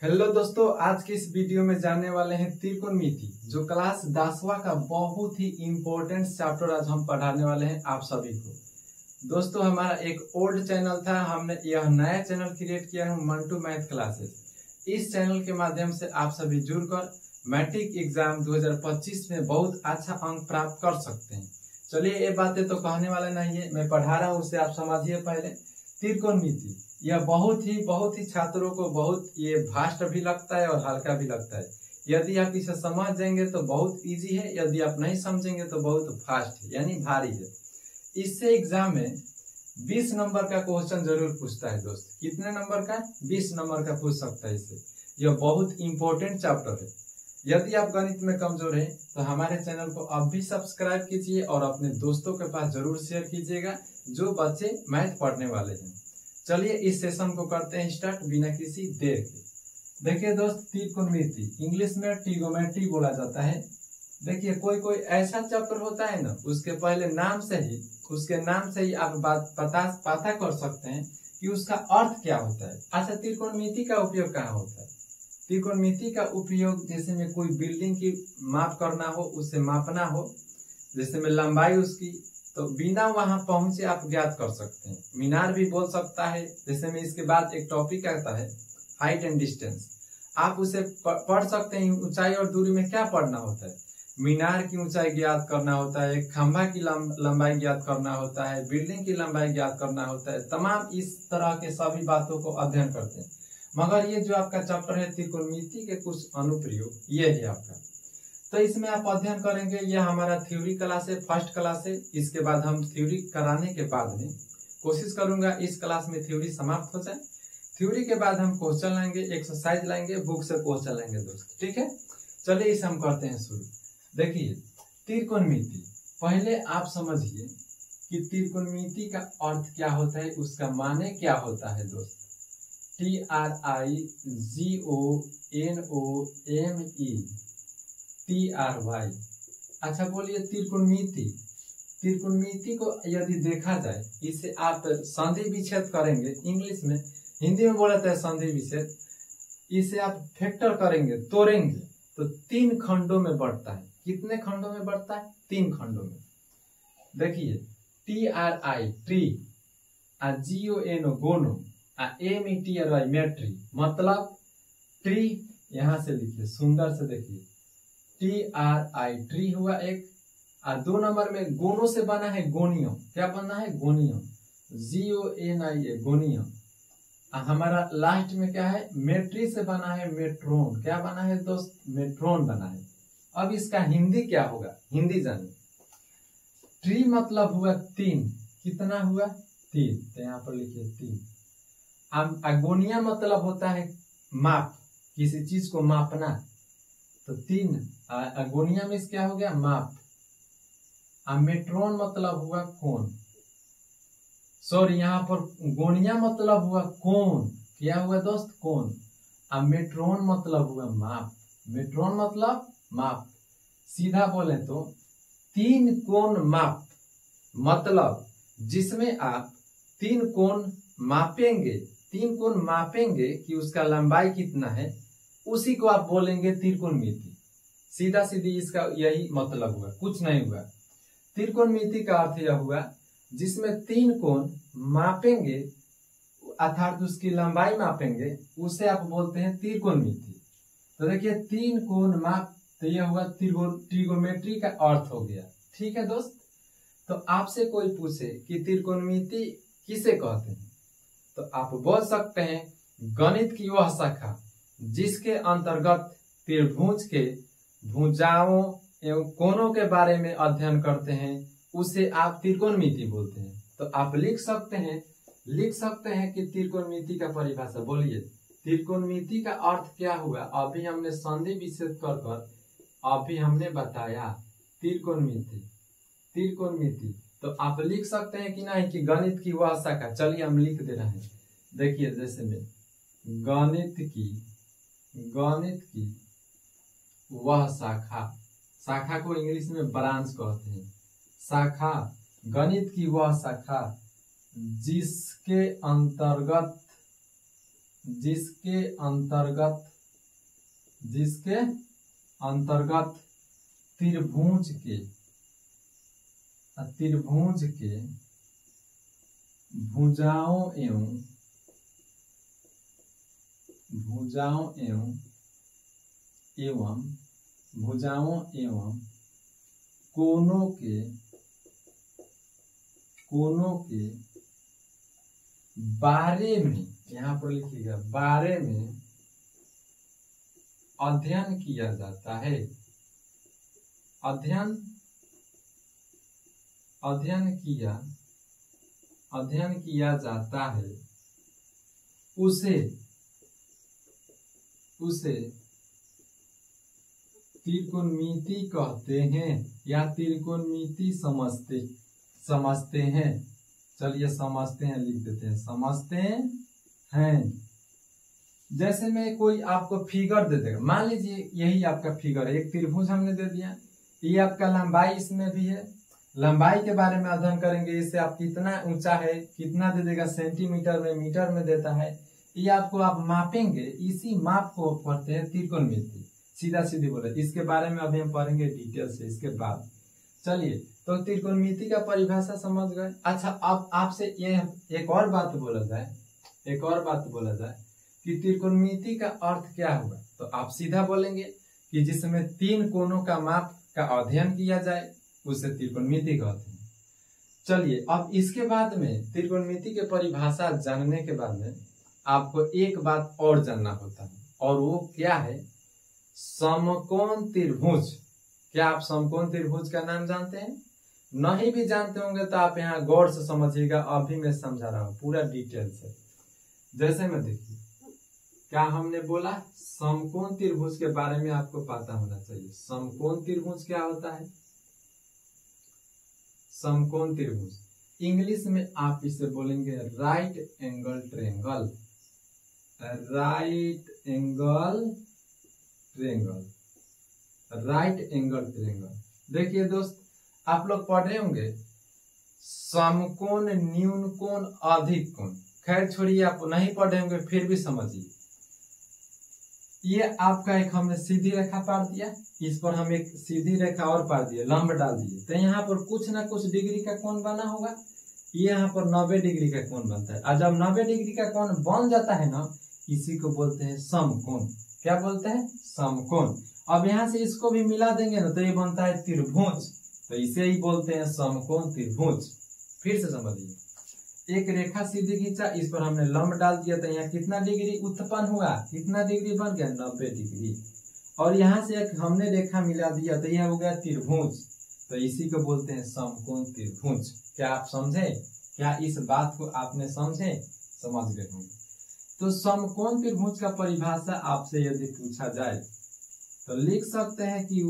Hello दोस्तों, आज की इस वीडियो में जानने वाले हैं त्रिकोणमिति, जो क्लास 10वां का बहुत ही इम्पोर्टेंट चैप्टर आज हम पढ़ाने वाले हैं आप सभी को। दोस्तों, हमारा एक ओल्ड चैनल था, हमने यह नया चैनल क्रिएट किया है मंटू मैथ क्लासेस। इस चैनल के माध्यम से आप सभी जुड़कर मैट्रिक एग्जाम 2025 में बहुत अच्छा अंक प्राप्त कर सकते हैं। चलिए, ये बातें तो कहने वाला नहीं है, मैं पढ़ा रहा हूँ उसे आप समझिए। पहले त्रिकोणमिति यह बहुत ही छात्रों को बहुत ये भास्ट भी लगता है और हल्का भी लगता है। यदि आप इसे समझ जाएंगे तो बहुत इजी है, यदि आप नहीं समझेंगे तो बहुत फास्ट है, यानी भारी है। इससे एग्जाम में 20 नंबर का क्वेश्चन जरूर पूछता है दोस्त। कितने नंबर का? 20 नंबर का पूछ सकता है इससे। यह बहुत इंपॉर्टेंट चैप्टर है। यदि आप गणित में कमजोर हैं तो हमारे चैनल को अब भी सब्सक्राइब कीजिए और अपने दोस्तों के पास जरूर शेयर कीजिएगा जो बच्चे मैथ पढ़ने वाले हैं। चलिए, इस सेशन को करते हैं स्टार्ट बिना किसी देर के। देखिए दोस्त, त्रिकोणमिति इंग्लिश में ट्रिगोमेट्री बोला जाता है। देखिए, कोई ऐसा चैप्टर होता है ना, उसके नाम से ही आप पता कर सकते हैं कि उसका अर्थ क्या होता है। अच्छा, त्रिकोणमिति का उपयोग कहाँ होता है? त्रिकोणमिति का उपयोग जैसे में कोई बिल्डिंग की माप करना हो, उसे मापना हो, जैसे में लंबाई उसकी, तो बिना वहां पहुंचे आप ज्ञात कर सकते हैं। मीनार भी बोल सकता है। जैसे में इसके बाद एक टॉपिक आता है हाइट एंड डिस्टेंस, आप उसे पढ़ सकते हैं। ऊंचाई और दूरी में क्या पढ़ना होता है? मीनार की ऊंचाई ज्ञात करना होता है, खंभा की लंबाई ज्ञात करना होता है, बिल्डिंग की लंबाई ज्ञात करना होता है। तमाम इस तरह के सभी बातों को अध्ययन करते हैं। मगर ये जो आपका चैप्टर है त्रिकोणमिति के कुछ अनुप्रयोग, ये है आपका, तो इसमें आप अध्ययन करेंगे। यह हमारा थ्योरी क्लास है, फर्स्ट क्लास है। इसके बाद हम थ्योरी कराने के बाद में कोशिश करूंगा इस क्लास में थ्योरी समाप्त हो जाए। थ्योरी के बाद हम क्वेश्चन लाएंगे, एक्सरसाइज लाएंगे, बुक से क्वेश्चन लाएंगे दोस्त, ठीक है। चलिए, इसे हम करते हैं शुरू। देखिए, त्रिकोणमिति, पहले आप समझिए कि त्रिकोणमिति का अर्थ क्या होता है, उसका माने क्या होता है दोस्त। TRIGONOME अच्छा, बोलिए त्रिकोणमिति को यदि देखा जाए, इसे आप संधि विच्छेद करेंगे, इंग्लिश में, हिंदी में बोला जाता है संधि विच्छेद। इसे आप फैक्टर करेंगे, तोड़ेंगे, तो 3 खंडों में बढ़ता है। कितने खंडों में बढ़ता है? 3 खंडों में। देखिए, TRI ट्री, GONO गोनो, METRY मेट्री, मतलब ट्री। यहां से लिखिए, सुंदर से देखिए, TRI ट्री हुआ एक, और 2 नंबर में गोनो से बना है गोनियम। क्या बना है? गोनियम, GONIA गोनियम। हमारा लास्ट में क्या है? मेट्री से बना है मेट्रोन। क्या बना है दोस्त? मेट्रोन बना है। अब इसका हिंदी क्या होगा? हिंदी जानिए। ट्री मतलब हुआ 3, कितना हुआ? 3, तो यहाँ पर लिखिए 3। अगोनिया मतलब होता है माप, किसी चीज को मापना, तो 3 अगोनिया में क्या हो गया? माप। मेट्रोन मतलब हुआ कोण, सॉरी, यहाँ पर गोनिया मतलब हुआ कोण। क्या हुआ दोस्त? कोण। मेट्रोन मतलब हुआ माप। मेट्रोन मतलब माप। सीधा बोले तो 3 कोण माप, मतलब जिसमें आप 3 कोण मापेंगे, 3 कोण मापेंगे कि उसका लंबाई कितना है, उसी को आप बोलेंगे त्रिकोणमिति। सीधा सीधी इसका यही मतलब हुआ, कुछ नहीं हुआ। त्रिकोणमिति का अर्थ यह हुआ जिसमें 3 कोण मापेंगे, अर्थात उसकी लंबाई मापेंगे, उसे आप बोलते हैं त्रिकोणमिति। तो देखिए, 3 कोण माप, तो यह हुआ ट्रिगोमेट्री का अर्थ हो गया। ठीक है दोस्त। तो आपसे कोई पूछे कि त्रिकोणमिति किसे कहते हैं, तो आप बोल सकते हैं गणित की वह शाखा जिसके अंतर्गत त्रिभुज के भुजाओं एवं कोणों के बारे में अध्ययन करते हैं, उसे आप त्रिकोणमिति बोलते हैं। तो आप लिख सकते हैं कि त्रिकोणमिति का परिभाषा बोलिए। त्रिकोणमिति का अर्थ क्या हुआ? अभी हमने संधि विच्छेद कर अभी हमने बताया त्रिकोणमिति। तो आप लिख सकते हैं कि नहीं कि गणित की वह शाखा। चलिए, हम लिख दे रहे हैं। देखिए, जैसे में गणित की वह शाखा को इंग्लिश में ब्रांच कहते हैं। शाखा, गणित की वह शाखा जिसके अंतर्गत जिसके अंतर्गत त्रिभुज के भुजाओं एवं कोनों के बारे में, यहाँ पर लिखिएगा, बारे में अध्ययन किया जाता है। अध्ययन किया जाता है, उसे त्रिकोणमिति कहते हैं या त्रिकोणमिति समझते हैं। चलिए समझते हैं लिख देते हैं, समझते हैं। जैसे मैं कोई आपको फिगर दे देगा, मान लीजिए यही आपका फिगर है, एक त्रिभुज हमने दे दिया, ये आपका लंबाई इसमें भी है, लंबाई के बारे में अध्ययन करेंगे, इससे आप कितना ऊंचा है, कितना दे देगा, सेंटीमीटर में, मीटर में देता है, ये आपको आप मापेंगे, इसी माप को पढ़ते हैं त्रिकोणमिति। सीधा सीधी बोले, इसके बारे में अभी हम पढ़ेंगे डिटेल से इसके बाद। चलिए, तो त्रिकोणमिति का परिभाषा समझ गए। अच्छा, अब आपसे ये एक और बात बोला जाए कि त्रिकोणमिति का अर्थ क्या होगा, तो आप सीधा बोलेंगे कि जिसमें तीन कोनों का माप का अध्ययन किया जाए उसे त्रिकोणमिति कहते हैं। चलिए, अब इसके बाद में त्रिकोणमिति के परिभाषा जानने के बाद में आपको एक बात और जानना होता है, और वो क्या है, समकोण त्रिभुज। क्या आप समकोण त्रिभुज का नाम जानते हैं? नहीं भी जानते होंगे तो आप यहाँ गौर से समझिएगा, अभी मैं समझा रहा हूँ पूरा डिटेल से। जैसे में देखिए, क्या हमने बोला, समकोण त्रिभुज के बारे में आपको पता होना चाहिए। समकोण त्रिभुज क्या होता है? समकोण त्रिभुज इंग्लिश में आप इसे बोलेंगे right angle triangle. Right angle triangle. देखिए दोस्त, आप लोग पढ़ रहे होंगे समकोण, न्यून कोण, अधिक कोण। खैर छोड़िए, आप नहीं पढ़ रहे होंगे फिर भी समझिए। ये आपका एक हमने सीधी रेखा पार दिया, इस पर हम एक सीधी रेखा और पार दिए, लंब डाल दिए, तो यहाँ पर कुछ ना कुछ डिग्री का कोण बना होगा। ये यहाँ पर 90 डिग्री का कोण बनता है, और जब 90 डिग्री का कोण बन जाता है ना, इसी को बोलते हैं समकोण। क्या बोलते हैं? समकोण। अब यहाँ से इसको भी मिला देंगे ना, तो ये बनता है त्रिभुज, तो इसे ही बोलते हैं समकोण त्रिभुज। फिर से समझिए, एक रेखा सीधी खींचा, इस पर हमने लंब डाल दिया, तो यहाँ कितना डिग्री उत्पन्न हुआ, कितना डिग्री बन गया, 90 डिग्री। और यहाँ से एक हमने रेखा मिला दिया, तो यह हो गया त्रिभुज, तो इसी को बोलते हैं समकोण त्रिभुज। क्या आप समझे? क्या इस बात को आपने समझे? समझ गए होंगे। तो समकोण त्रिभुज का परिभाषा आपसे यदि पूछा जाए तो लिख सकते हैं कि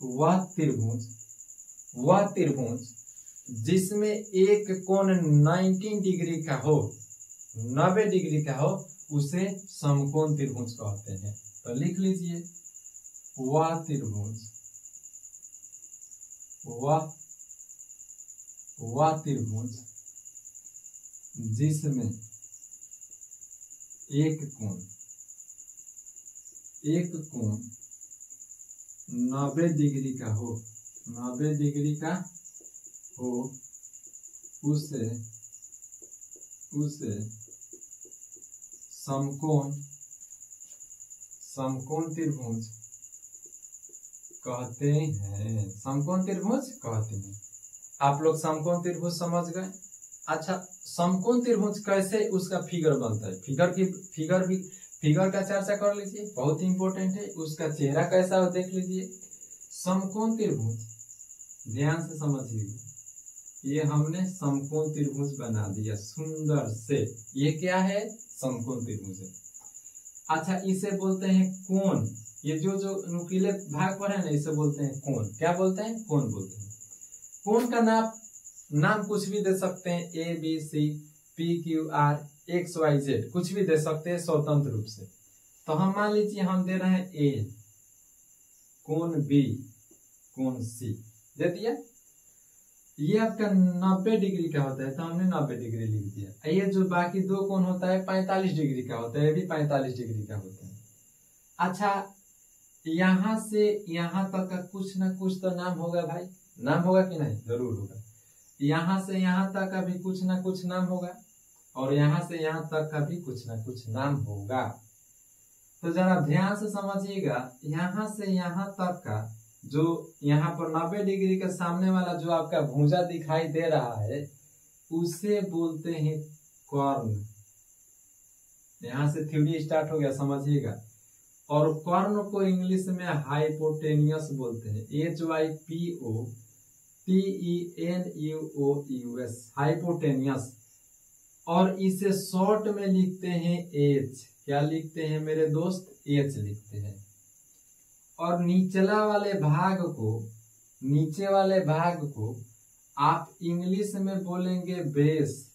वह त्रिभुज जिसमें एक कोण 90 डिग्री का हो, 90 डिग्री का हो, उसे समकोण त्रिभुज कहते हैं। तो लिख लीजिए, वह त्रिभुज जिसमें एक कोण 90 डिग्री का हो, 90 डिग्री का हो, उसे समकोण त्रिभुज कहते हैं। समकोण त्रिभुज कहते हैं। आप लोग समकोण त्रिभुज समझ गए। अच्छा, समकोण त्रिभुज कैसे उसका फिगर बनता है, फिगर का चर्चा कर लीजिए, बहुत इंपॉर्टेंट है। उसका चेहरा कैसा हो देख लीजिए। समकोण त्रिभुज, ध्यान से समझिए, ये हमने समकोण त्रिभुज बना दिया सुंदर से। ये क्या है? समकोण त्रिभुज है। अच्छा, इसे बोलते हैं कोण। ये जो नुकीले भाग पर है ना, इसे बोलते हैं कोण। क्या बोलते हैं? कोण बोलते हैं। कोण का नाम कुछ भी दे सकते हैं, A B C P Q R X Y Z, कुछ भी दे सकते हैं स्वतंत्र रूप से। तो हम मान लीजिए हम दे रहे हैं ए, कोण बी, कोण सी दे दिया। ये आपका 90 डिग्री का होता है तो हमने 90 डिग्री लिख दिया। ये जो बाकी दो कोण होता है 45 डिग्री का होता है, ये भी 45 डिग्री का होता है। अच्छा, यहाँ से यहाँ तक का कुछ ना कुछ तो नाम होगा भाई, नाम होगा कि नहीं? जरूर होगा। यहाँ से यहाँ तक का भी कुछ ना कुछ नाम होगा और यहाँ से यहाँ तक का भी कुछ ना कुछ नाम होगा। तो जरा ध्यान से समझिएगा, यहाँ से यहाँ तक का जो यहाँ पर 90 डिग्री के सामने वाला जो आपका भुजा दिखाई दे रहा है उसे बोलते हैं कर्ण। यहाँ से थ्योरी स्टार्ट हो गया, समझिएगा। और कर्ण को इंग्लिश में हाइपोटेनियस बोलते हैं, HYPOTENUOUS, हाइपोटेनियस। और इसे शॉर्ट में लिखते हैं एच। क्या लिखते हैं मेरे दोस्त? एच लिखते हैं। और नीचे वाले भाग को आप इंग्लिश में बोलेंगे बेस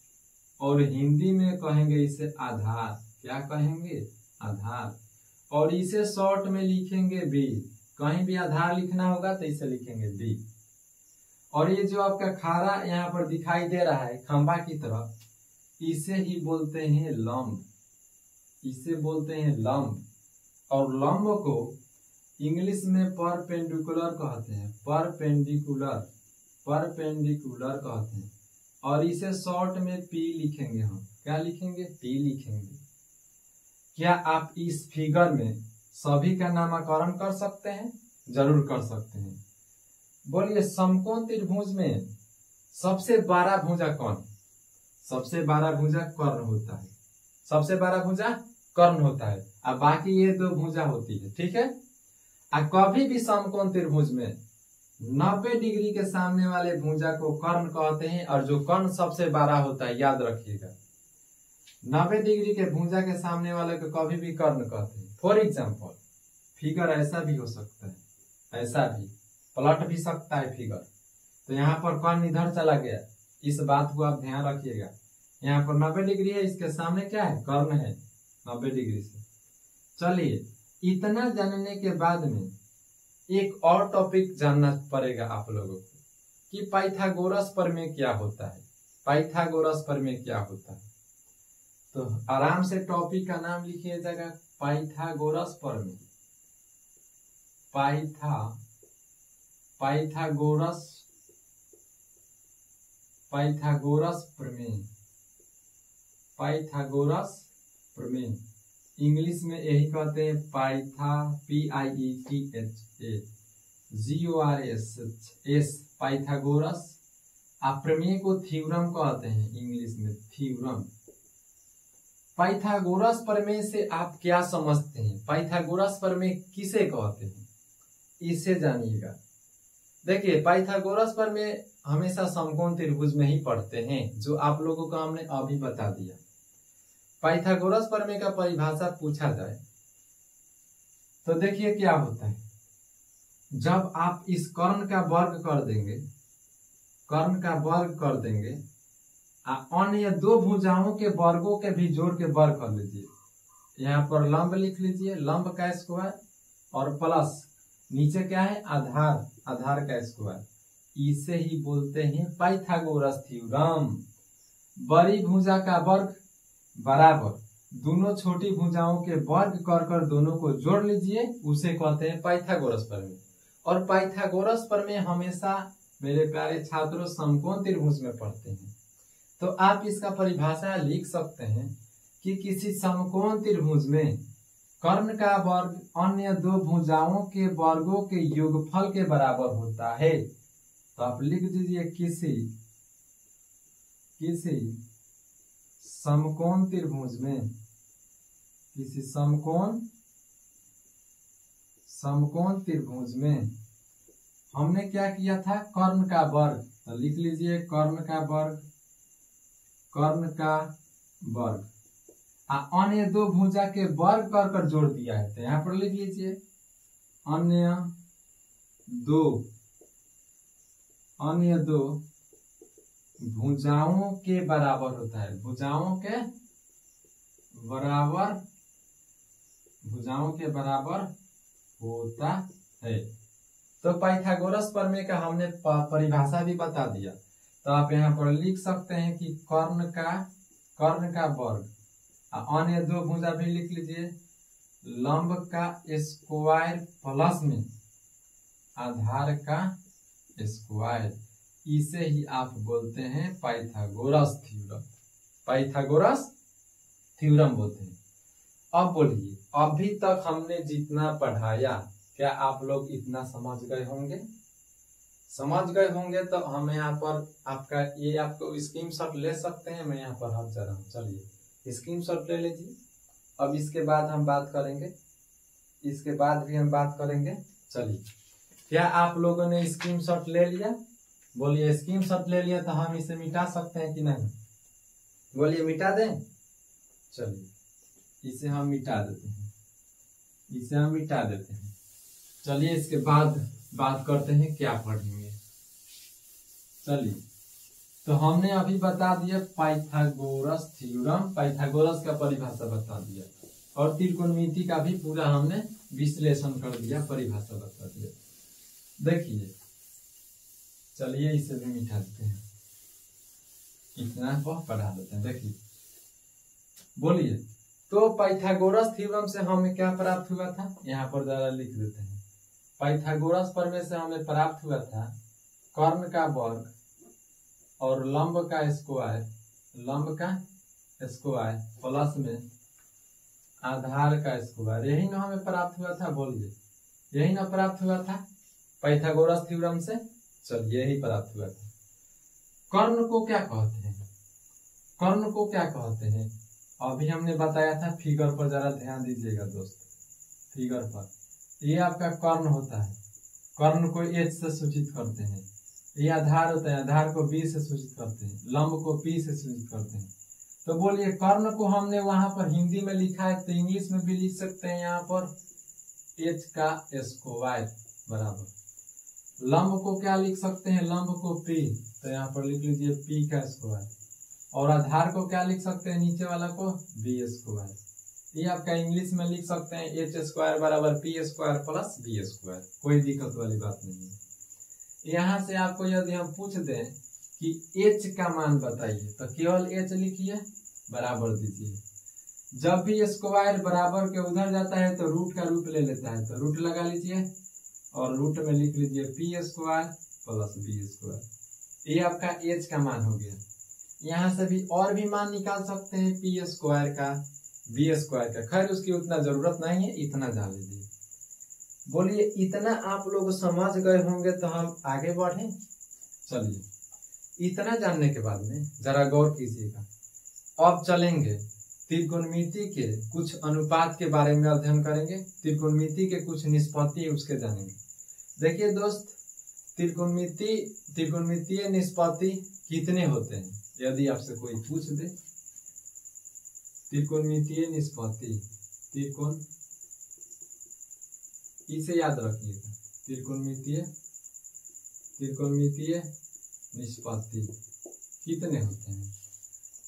और हिंदी में कहेंगे इसे आधार। क्या कहेंगे? आधार। और इसे शॉर्ट में लिखेंगे बी। कहीं भी आधार लिखना होगा तो इसे लिखेंगे बी। और ये जो आपका खारा यहाँ पर दिखाई दे रहा है खंभा की तरह, इसे ही बोलते हैं लंब। इसे बोलते हैं लंब। और लंब को इंग्लिश में परपेंडिकुलर कहते हैं, परपेंडिकुलर कहते हैं। और इसे शॉर्ट में पी लिखेंगे हम। क्या लिखेंगे? पी लिखेंगे। क्या आप इस फिगर में सभी का नामकरण कर सकते हैं? जरूर कर सकते हैं। बोलिए, समकोण त्रिभुज में सबसे बड़ा भुजा कौन? सबसे बड़ा भुजा कर्ण होता है। सबसे बड़ा भुजा कर्ण होता है। अब बाकी ये दो भुजा होती है, ठीक है। कभी भी समकोण त्रिभुज में 90 डिग्री के सामने वाले भुजा को कर्ण कहते हैं और जो कर्ण सबसे बड़ा होता है, याद रखिएगा, 90 डिग्री के भुजा के सामने वाले को कभी भी कर्ण कहते हैं। फॉर एग्जाम्पल, फिगर ऐसा भी हो सकता है, ऐसा भी पलट भी सकता है फिगर। तो यहाँ पर कर्ण इधर चला गया, इस बात को आप ध्यान रखिएगा। यहाँ पर 90 डिग्री है, इसके सामने क्या है? कर्ण है 90 डिग्री से। चलिए, इतना जानने के बाद में एक और टॉपिक जानना पड़ेगा आप लोगों को कि पाइथागोरस प्रमेय क्या होता है। पाइथागोरस प्रमेय क्या होता है? तो आराम से टॉपिक का नाम लिखिएगा, पाइथागोरस प्रमेय। पाइथागोरस प्रमेय। पाइथागोरस प्रमेय इंग्लिश में यही कहते हैं PIETHAGORS, पाइथागोरस। आप प्रमेय को थ्योरम कहते हैं इंग्लिश में, थ्योरम। पाइथागोरस प्रमेय से आप क्या समझते हैं? पाइथागोरस प्रमेय किसे कहते हैं, इसे जानिएगा। देखिए, पाइथागोरस प्रमेय हमेशा समकोण त्रिभुज में ही पढ़ते हैं, जो आप लोगों को हमने अभी बता दिया। पाइथागोरस प्रमेय का परिभाषा पूछा जाए तो देखिए क्या होता है। जब आप इस कर्ण का वर्ग कर देंगे, कर्ण का वर्ग कर देंगे, अन्य दो भुजाओं के वर्गों के भी जोड़ के वर्ग कर लीजिए। यहाँ पर लंब लिख लीजिए, लंब का स्क्वायर, और प्लस नीचे क्या है? आधार, आधार का स्क्वायर। इसे ही बोलते हैं पाइथागोरस थ्योरम। बड़ी भुजा का वर्ग बराबर दोनों छोटी भुजाओं के वर्ग कर दोनों को जोड़ लीजिए, उसे कहते हैं पाइथागोरस प्रमेय। और पाइथागोरस प्रमेय हमेशा मेरे प्यारे छात्रों समकोण त्रिभुज में पढ़ते हैं। तो आप इसका परिभाषा लिख सकते हैं कि किसी समकोण त्रिभुज में कर्ण का वर्ग अन्य दो भुजाओं के वर्गों के योगफल के बराबर होता है। तो आप लिख दीजिए, किसी समकोण त्रिभुज में, किसी समकोण त्रिभुज में हमने क्या किया था? कर्ण का वर्ग। तो लिख लीजिए कर्ण का वर्ग अन्य दो भुजा के वर्ग कर जोड़ दिया है। तो यहाँ पर लिख लीजिए अन्य दो भुजाओं के बराबर होता है, भुजाओं के बराबर होता है। तो पाइथागोरस प्रमेय का हमने परिभाषा भी बता दिया। तो आप यहाँ पर लिख सकते हैं कि कर्ण का वर्ग, अन्य दो भुजा भी लिख लीजिए, लंब का स्क्वायर प्लस में आधार का स्क्वायर, इसे ही आप बोलते हैं पाइथागोरस थ्योरम। पाइथागोरस थ्योरम बोलते हैं। अब बोलिए, अभी तक हमने जितना पढ़ाया क्या आप लोग इतना समझ गए होंगे? समझ गए होंगे तो हम यहाँ पर आपको स्क्रीनशॉट ले सकते हैं। मैं यहाँ पर हट जा रहा हूँ, चलिए स्क्रीनशॉट ले लीजिए। अब इसके बाद हम बात करेंगे, इसके बाद भी हम बात करेंगे। चलिए, क्या आप लोगों ने स्क्रीनशॉट ले लिया? बोलिए, स्क्रीनशॉट ले लिया तो हम इसे मिटा सकते हैं कि नहीं? बोलिए, मिटा दें? चलिए, इसे हम मिटा देते हैं, इसे हम मिटा देते हैं। चलिए, इसके बाद बात करते हैं क्या पढ़ेंगे। चलिए, तो हमने अभी बता दिया पाइथागोरस थ्योरम, पाइथागोरस का परिभाषा बता दिया, और त्रिकोणमिति का भी पूरा हमने विश्लेषण कर दिया, परिभाषा बता दिया। देखिए, चलिए इसे भी मिटा देते हैं, इतना को पढ़ा देते हैं। देखिए, बोलिए, तो पाइथागोरस थ्योरम से हमें क्या प्राप्त हुआ था? यहाँ पर जरा लिख देते हैं। पाइथागोरस प्रमेय से हमें प्राप्त हुआ था कर्ण का वर्ग और लंब का स्क्वायर, लंब का स्क्वायर प्लस में आधार का स्क्वायर, यही ना हमें प्राप्त हुआ था? बोलिए, यही ना प्राप्त हुआ था पाइथागोरस थ्योरम से? चलिए, यही प्राप्त हुआ था। कर्ण को क्या कहते हैं? कर्ण को क्या कहते हैं? अभी हमने बताया था, फिगर पर जरा ध्यान दीजिएगा दोस्त, फिगर पर। ये आपका कर्ण होता है, कर्ण को H से सूचित करते हैं। ये आधार होता है, आधार को B से सूचित करते हैं, लंब को P से सूचित करते हैं। तो बोलिए, कर्ण को हमने वहां पर हिंदी में लिखा है, तो इंग्लिश में भी लिख सकते हैं यहाँ पर H का स्क्वायर बराबर। लंब को क्या लिख सकते हैं? लंब को P, तो यहाँ पर लिख लीजिए P का स्क्वायर। और आधार को क्या लिख सकते हैं? नीचे वाला को B स्क्वायर। ये आपका इंग्लिश में लिख सकते हैं H स्क्वायर बराबर P square plus B square, कोई दिक्कत वाली बात नहीं है। यहाँ से आपको यदि हम पूछ दें कि H का मान बताइए, तो केवल H लिखिए, बराबर दीजिए। जब भी स्क्वायर बराबर के उधर जाता है तो रूट का रूप ले लेता है, तो रूट लगा लीजिए और रूट में लिख लीजिए P square plus B square. ये आपका H का मान हो गया। यहाँ से भी और भी मान निकाल सकते हैं, P स्क्वायर का, B स्क्वायर का। खैर, उसकी उतना जरूरत नहीं है, इतना जान लीजिए। बोलिए, इतना आप लोग समझ गए होंगे तो हम आगे बढ़े। चलिए, इतना जानने के बाद में जरा गौर कीजिएगा। अब चलेंगे त्रिकोणमिति के कुछ अनुपात के बारे में अध्ययन करेंगे, त्रिकोणमिति के कुछ निष्पत्ति उसके जानेंगे। देखिए दोस्त, त्रिकोणमितीय निष्पत्ति कितने होते हैं? यदि आपसे कोई पूछ दे, त्रिकोणमितीय निष्पत्ति, त्रिकोण, इसे याद रखिएगा, त्रिकोणमितीय निष्पत्ति कितने होते हैं?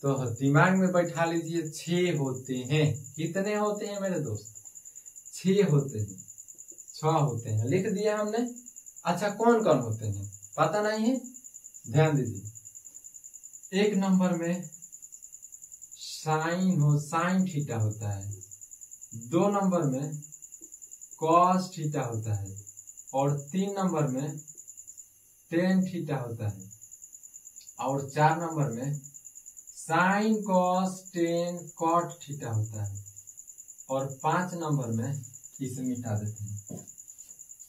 तो दिमाग में बैठा लीजिए, 6 होते हैं। कितने होते हैं मेरे दोस्त? 6 होते हैं, 6 होते हैं, लिख दिया हमने। अच्छा, कौन कौन होते हैं पता नहीं है? ध्यान दीजिए। 1 नंबर में साइन थीटा होता है, 2 नंबर में कॉस थीटा होता है, और 3 नंबर में टेन थीटा होता है, और 4 नंबर में sine cos tan cot theta होता है, और 5 नंबर में, इसे मिटा देते हैं,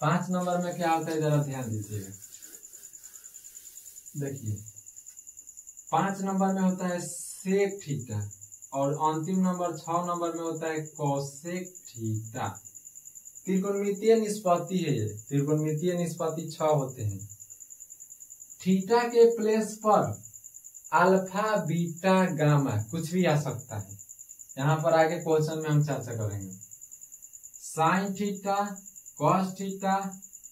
5 नंबर में क्या होता है जरा ध्यान दीजिएगा। देखिए, 5 नंबर में होता है सेक थीटा, और अंतिम नंबर 6 नंबर में होता है कोसेक थीटा। त्रिकोणमितीय निष्पत्ति है ये, त्रिकोणमितीय निष्पत्ति 6 होते हैं। थीटा के प्लेस पर अल्फा बीटा गामा कुछ भी आ सकता है, यहाँ पर आगे क्वेश्चन में हम चर्चा करेंगे। Sine theta, cos theta,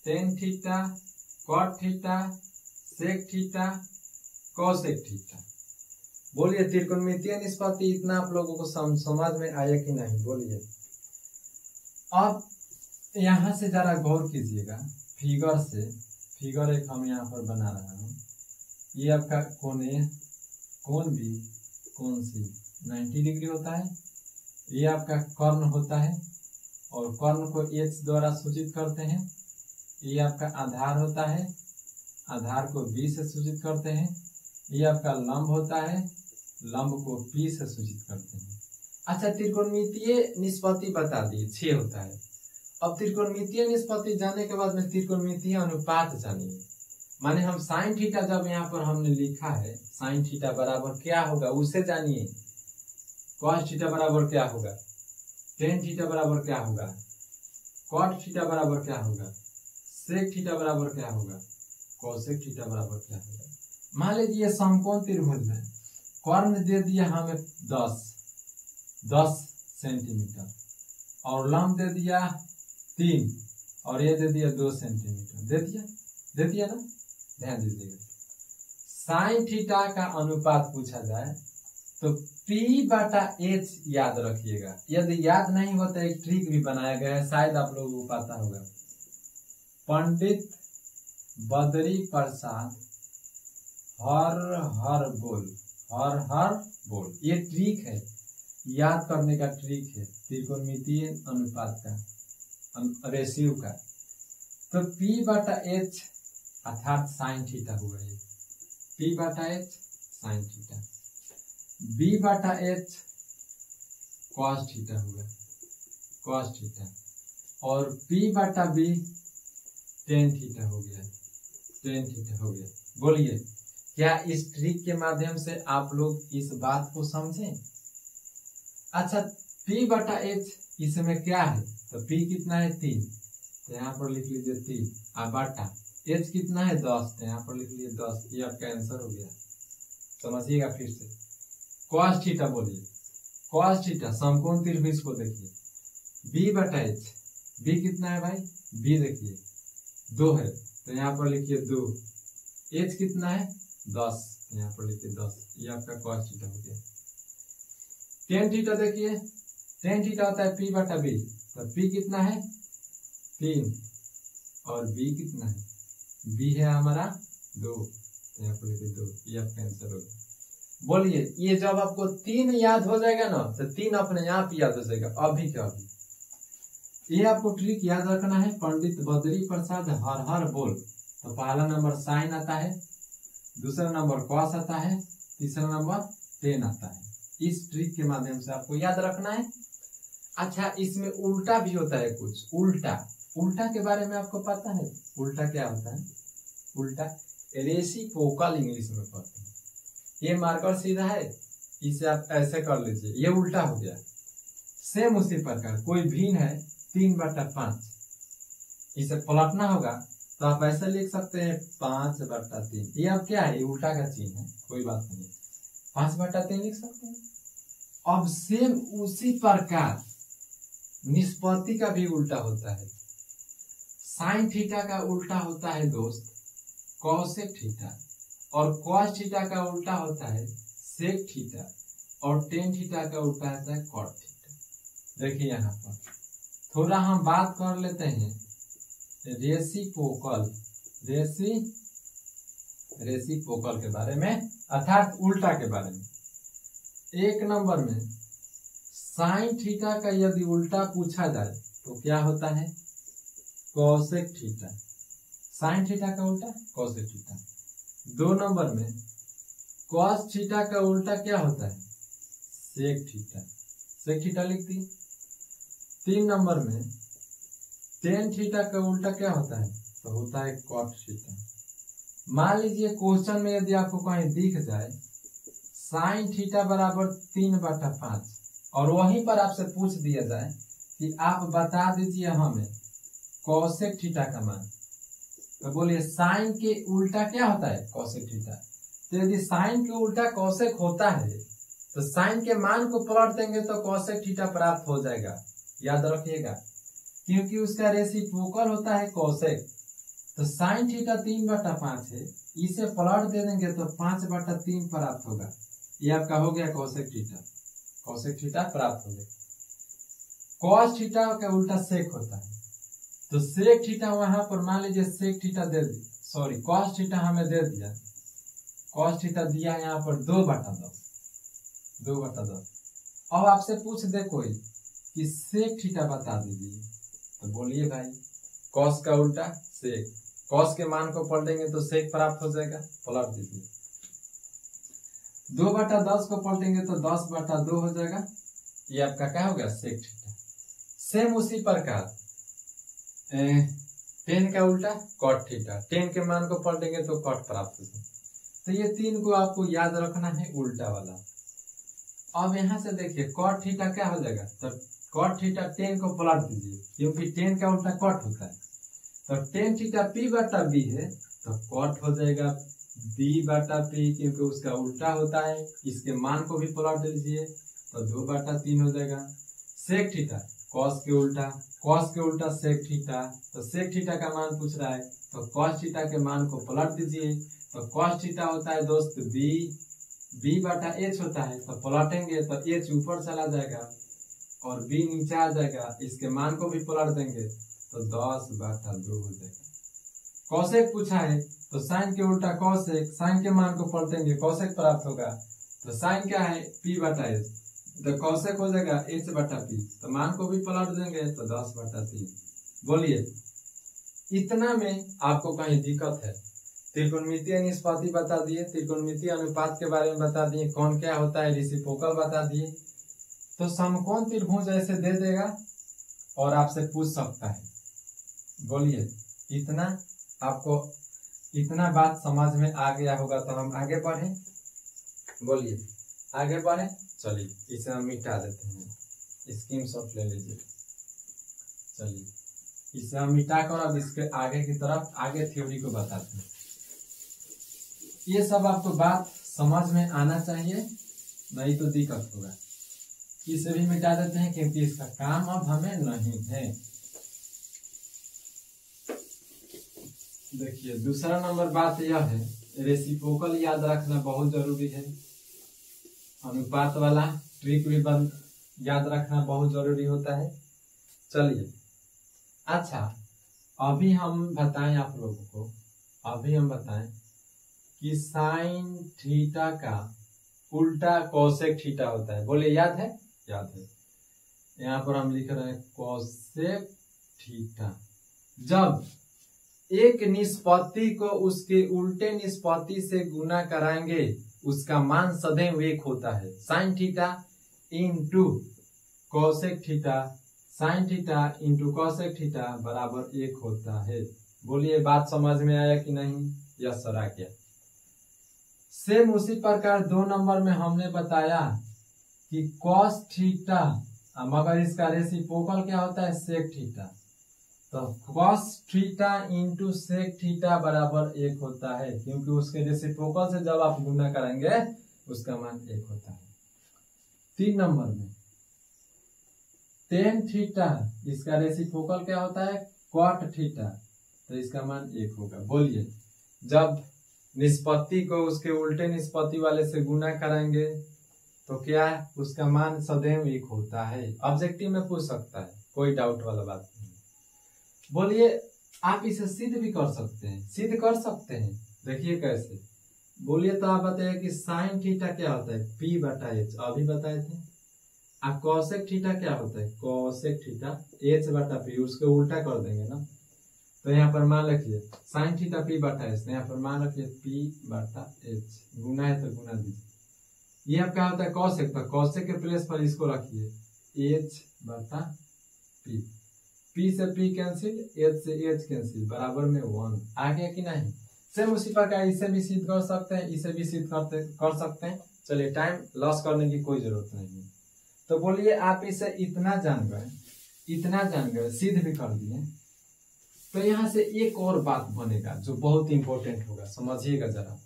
tan theta, cot theta, sec theta, cosec theta. बोलिए, त्रिकोणमितीय निष्पत्ति इतना आप लोगों को समझ में आया कि नहीं? बोलिए। अब यहाँ से जरा गौर कीजिएगा, फिगर से, फिगर एक हम यहाँ पर बना रहा हूँ, ये आपका कोण ए, कोण बी, कोण सी 90 डिग्री होता है। ये आपका कर्ण होता है और कर्ण को H द्वारा सूचित करते हैं। ये आपका आधार होता है, आधार को B से सूचित करते हैं। ये आपका लंब होता है, लंब को P से सूचित करते हैं। अच्छा, त्रिकोणमितीय निष्पत्ति बता दिए 6 होता है। अब त्रिकोणमितीय निष्पत्ति जानने के बाद में त्रिकोणमितीय अनुपात जानिए। माने हम साइन थीटा जब यहाँ पर हमने लिखा है, साइन थीटा बराबर क्या होगा उसे जानिए। कॉस थीटा बराबर क्या होगा, टेन थीटा बराबर क्या होगा, कॉट थीटा बराबर क्या होगा, सेक थीटा बराबर क्या होगा, कोसेक थीटा बराबर क्या होगा। मान लीजिए समकोण त्रिभुज में कर्ण दे दिया हमें 10 सेंटीमीटर और लंब दे दिया 3 और ये दे दिया 2 सेंटीमीटर। दे दिया ना, ध्यान दीजिएगा। साइन थीटा का अनुपात पूछा जाए तो P/H याद रखिएगा। यदि याद नहीं हो तो एक ट्रिक भी बनाया गया है, शायद आप लोगों को पता होगा। पंडित बद्री प्रसाद हर बोल, ये ट्रिक है, याद करने का ट्रिक है त्रिकोणमितीय अनुपात का, रेशियो का। तो P/H अर्थात साइन थीटा हुआ ये, P/H sine theta, B/H cos theta हुआ, कॉस थीटा, और P/B टेन थीटा हो गया, टेन थीटा हो गया। बोलिए, क्या इस ट्रिक के माध्यम से आप लोग इस बात को समझें? अच्छा, P/H इसमें क्या है, तो P कितना है 3, तो यहाँ पर लिख लीजिए 3, और बटा H कितना है 10, तो यहाँ पर लिख लीजिए 10। ये आपका आंसर हो गया। समझिएगा फिर से। कॉस थीटा बोलिए, कॉस थीटा समकोण त्रिभुज को देखिए, B/H, B कितना है भाई, B देखिए 2 है, तो यहाँ पर लिखिए 2। H कितना है 10, यहाँ पर लिखिए 10। ये आपका कॉस थीटा हो गया। टेन थीटा देखिए, टेन थीटा होता है P/B, तो P कितना है 3 और B कितना है, B है हमारा 2, तो यहाँ पर लिखिए 2। ये आपका आंसर हो गया। बोलिए, ये जब आपको 3 याद हो जाएगा ना, तो 3 अपने आप याद हो जाएगा, अभी क्या अभी। ये आपको ट्रिक याद रखना है। पंडित बद्री प्रसाद हर बोल, तो पहला नंबर साइन आता है, दूसरा नंबर कॉस आता है, तीसरा नंबर टेन आता है। इस ट्रिक के माध्यम से आपको याद रखना है। अच्छा, इसमें उल्टा भी होता है कुछ, उल्टा के बारे में आपको पता है? उल्टा क्या होता है? उल्टा रेसिप्रोकल इंग्लिश में पढ़ते हैं। ये मार्कर सीधा है, इसे आप ऐसे कर लीजिए, ये उल्टा हो गया। सेम उसी प्रकार कोई भिन्न है 3/5, इसे पलटना होगा तो आप ऐसे लिख सकते हैं 5/3। ये अब क्या है, ये उल्टा का चिन्ह है, कोई बात नहीं, 5/3 लिख सकते हैं। अब सेम उसी प्रकार निष्पत्ति का भी उल्टा होता है। साइन थीटा का उल्टा होता है दोस्त कोसेक थीटा, और कॉस थीटा का उल्टा होता है सेक थीटा, और टेन थीटा का उल्टा होता है कॉट थीटा। देखिए यहाँ पर थोड़ा हम बात कर लेते हैं रेसिप्रोकल के बारे में, अर्थात उल्टा के बारे में। 1 नंबर में साइन थीटा का यदि उल्टा पूछा जाए तो क्या होता है, कोसेक थीटा। साइन थीटा का उल्टा कोसेक थीटा। 2 नंबर में कॉस थीटा का उल्टा क्या होता है, सेक थीटा, सेक थीटा लिख दी। 3 नंबर में टेन थीटा का उल्टा क्या होता है, तो होता है कॉट थीटा। मान लीजिए क्वेश्चन में यदि आपको कहीं दिख जाए साइन थीटा बराबर 3/5 और वहीं पर आपसे पूछ दिया जाए कि आप बता दीजिए हमें कोसेक थीटा का मान, तो बोलिए साइन के उल्टा क्या होता है, कोसेक थीटा। तो यदि साइन के उल्टा कोसेक होता है तो साइन के मान को पलट देंगे तो कोसेक थीटा प्राप्त हो जाएगा। याद रखिएगा, क्योंकि उसका रेसिप्रोकल होता है कोसेक। तो साइन थीटा 3/5 है, इसे पलट दे देंगे तो 5/3 प्राप्त होगा। ये आपका हो गया कोसेक थीटा, कोसेक थीटा प्राप्त हो गया। कॉस थीटा का उल्टा सेक होता है, तो सेक थीटा वहां पर मान लीजिए सेक थीटा दे दी, सॉरी कॉस थीटा हमें दे दिया, कॉस थीटा दिया है यहाँ पर 2/10, 2/10। अब आपसे पूछ दे कोई कि सेक थीटा बता दीजिए, तो बोलिए भाई कॉस का उल्टा सेक, कॉस के मान को पलटेंगे तो सेक प्राप्त हो जाएगा, पलट दीजिए। 2/10 को पलटेंगे तो 10/2 हो जाएगा, ये आपका क्या हो गया सेक थीटा। सेम उसी प्रकार 10 का उल्टा कॉट थीटा, 10 के मान को पलटेंगे तो कॉट प्राप्त हो जाएगा। तो ये 3 को आपको याद रखना है उल्टा वाला। अब यहाँ से देखिए कॉट थीटा क्या हो जाएगा, तो कॉट थीटा 10 को पलट दीजिए क्योंकि 10 का उल्टा कॉट होता है, तो tan थीटा p/b है तो कॉट हो जाएगा b/p क्योंकि उसका उल्टा होता है, इसके मान को भी पलट दीजिए तो 2/3 हो जाएगा। सेक थीटा कॉस के उल्टा, कॉस के उल्टा सेक थीटा, तो सेक थीटा का मान पूछ रहा है तो कॉस थीटा के मान को पलट दीजिए, तो कॉस थीटा होता है दोस्त b/h होता है, तो पलटेंगे तो h ऊपर चला जाएगा और b नीचे आ जाएगा, इसके मान को भी पलट देंगे तो 10/2 हो जाएगा। कॉसेक पूछा है तो साइन के उल्टा कॉसेक, साइन के मान को पलटेंगे कॉसेक प्राप्त होगा, तो साइन क्या है p/h, तो कॉसेक हो जाएगा h/p, तो मान को भी पलट देंगे तो 10/3। बोलिए इतना में आपको कहीं दिक्कत है? त्रिकोणमितीय निष्पत्ति बता दिए, त्रिकोणमितीय अनुपात के बारे में बता दिए, कौन क्या होता है रेसिप्रोकल बता दिए, तो समकोण त्रिभुज ऐसे दे देगा और आपसे पूछ सकता है। बोलिए इतना आपको इतना बात समझ में आ गया होगा, तो हम आगे बढ़े। बोलिए आगे बढ़े, चलिए इसे हम मिटा देते हैं, स्क्रीनशॉट ले लीजिए। चलिए इसे हम मिटा कर अब इसके आगे की तरफ आगे थ्योरी को बताते हैं। ये सब आपको बात समझ में आना चाहिए, नहीं तो दिक्कत होगा। इसे भी मिटा देते हैं क्योंकि इसका काम अब हमें नहीं है। देखिए दूसरा नंबर बात यह है, रेसिप्रोकल याद रखना बहुत जरूरी है, अनुपात वाला ट्रिक भी याद रखना बहुत जरूरी होता है। चलिए अच्छा अभी हम बताएं आप लोगों को, अभी हम बताएं कि साइन थीटा का उल्टा कोसेक थीटा होता है। बोले याद है? याद है। यहाँ पर हम लिख रहे हैं कोसेक थीटा। जब एक निष्पत्ति को उसके उल्टे निष्पत्ति से गुना कराएंगे उसका मान सदैव 1 होता है। Sine theta into cosec theta, sine theta into cosec theta बराबर 1 होता है। बोलिए बात समझ में आया कि नहीं? यस सर आ गया। सेम उसी प्रकार 2 नंबर में हमने बताया कि कॉस थीटा, मगर इसका रेसिप्रोकल क्या होता है? Sec theta. तो cos theta into sec theta बराबर 1 होता है क्योंकि उसके रेसिप्रोकल से जब आप गुना करेंगे उसका मान 1 होता है। 3 नंबर में टेन थीटा, इसका रेसिप्रोकल क्या होता है? कॉट थीटा, तो इसका मान 1 होगा। बोलिए जब निष्पत्ति को उसके उल्टे निष्पत्ति वाले से गुना कराएंगे तो क्या उसका मान सदैव 1 होता है। ऑब्जेक्टिव में पूछ सकता है, कोई डाउट वाला बात नहीं। बोलिए आप इसे सिद्ध भी कर सकते हैं, सिद्ध कर सकते हैं। देखिए कैसे, बोलिए तो आप बताइए कि साइन थीटा क्या होता है? p/h, अभी बताए थे। अब कोसेक थीटा क्या होता है? कोसेक थीटा h/p, उसके उल्टा कर देंगे ना, तो यहाँ पर मान रखिए साइन थीटा p/h, यहाँ पर मान रखिए p/h, गुना है तो गुना दीजिए। ये अब क्या होता है? कोसेक, पर कोसेक के प्लेस पर इसको रखिए h/p, p से p कैंसिल, h से h कैंसिल, बराबर में 1 आ गया कि नहीं? सेम उसी प्रकार इसे भी सिद्ध कर सकते हैं, इसे भी सिद्ध कर सकते हैं। चलिए टाइम लॉस करने की कोई जरूरत नहीं है। तो बोलिए आप इसे इतना जान गए, सिद्ध भी कर दिए, तो यहाँ से एक और बात बनेगा जो बहुत इंपॉर्टेंट होगा, समझिएगा जरा।